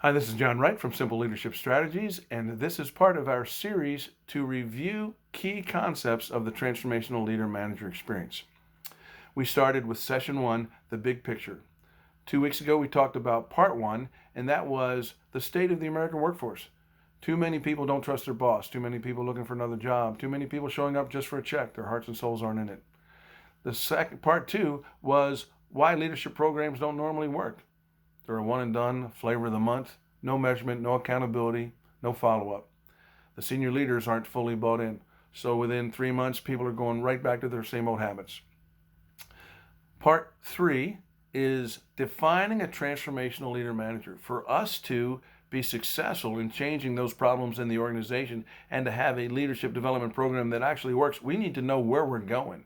Hi, this is John Wright from Simple Leadership Strategies, and this is part of our series to review key concepts of the Transformational Leader Manager experience. We started with session one, the big picture. 2 weeks ago, we talked about part one, and that was the state of the American workforce. Too many people don't trust their boss, too many people looking for another job, too many people showing up just for a check, their hearts and souls aren't in it. The second part two was why leadership programs don't normally work. They're a one and done, flavor of the month, no measurement, no accountability, no follow up. The senior leaders aren't fully bought in. So within 3 months, people are going right back to their same old habits. Part three is defining a transformational leader manager. For us to be successful in changing those problems in the organization and to have a leadership development program that actually works, we need to know where we're going.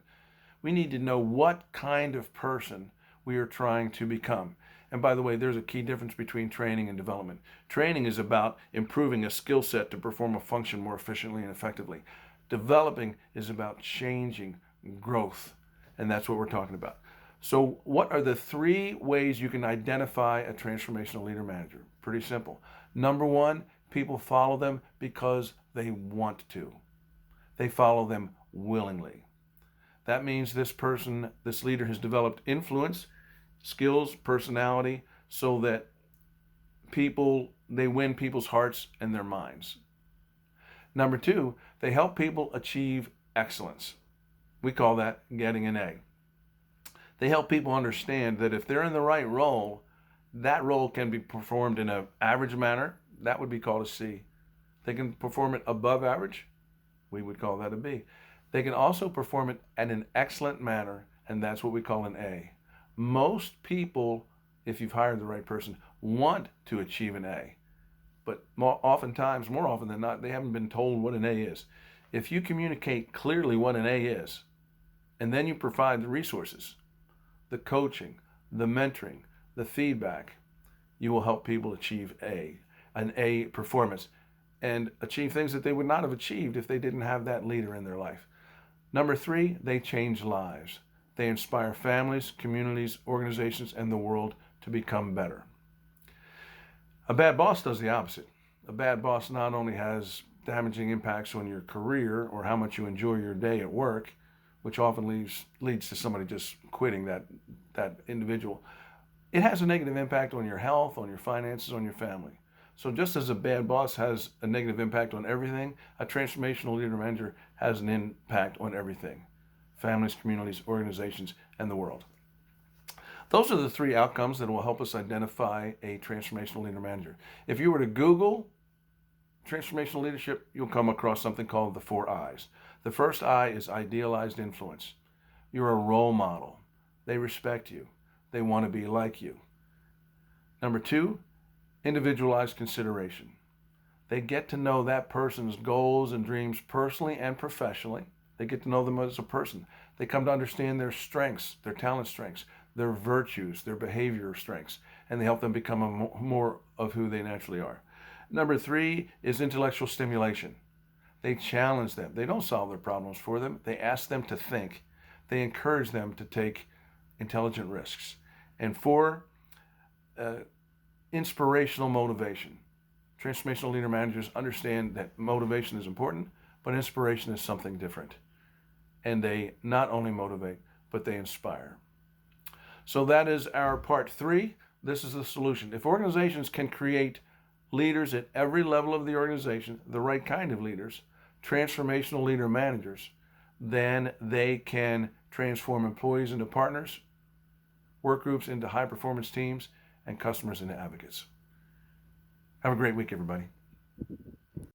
We need to know what kind of person we are trying to become. And by the way, there's a key difference between training and development. Training is about improving a skill set to perform a function more efficiently and effectively. Developing is about changing growth, and that's what we're talking about. So what are the 3 ways you can identify a transformational leader manager? Pretty simple. Number one, people follow them because they want to. They follow them willingly. That means this leader has developed influence, skills, personality, so that they win people's hearts and their minds. Number two, they help people achieve excellence. We call that getting an A. They help people understand that if they're in the right role, that role can be performed in an average manner. That would be called a C. They can perform it above average. We would call that a B. They can also perform it in an excellent manner, and that's what we call an A. Most people, if you've hired the right person, want to achieve an A. But more often than not, they haven't been told what an A is. If you communicate clearly what an A is, and then you provide the resources, the coaching, the mentoring, the feedback, you will help people achieve an A performance, and achieve things that they would not have achieved if they didn't have that leader in their life. Number three, they change lives. They inspire families, communities, organizations, and the world to become better. A bad boss does the opposite. A bad boss not only has damaging impacts on your career or how much you enjoy your day at work, which often leads to somebody just quitting that individual, it has a negative impact on your health, on your finances, on your family. So just as a bad boss has a negative impact on everything, a transformational leader manager has an impact on everything: families, communities, organizations, and the world. Those are the 3 outcomes that will help us identify a transformational leader manager. If you were to Google transformational leadership, you'll come across something called the 4 I's. The first I is idealized influence. You're a role model. They respect you. They want to be like you. Number 2, individualized consideration. They get to know that person's goals and dreams personally and professionally. They get to know them as a person. They come to understand their strengths, their talent strengths, their virtues, their behavior strengths, and they help them become more of who they naturally are. Number 3 is intellectual stimulation. They challenge them. They don't solve their problems for them. They ask them to think. They encourage them to take intelligent risks. And 4, inspirational motivation. Transformational leader managers understand that motivation is important, but inspiration is something different. And they not only motivate, but they inspire. So that is our part 3. This is the solution. If organizations can create leaders at every level of the organization, the right kind of leaders, transformational leader managers, then they can transform employees into partners, work groups into high performance teams, and customers into advocates. Have a great week, everybody.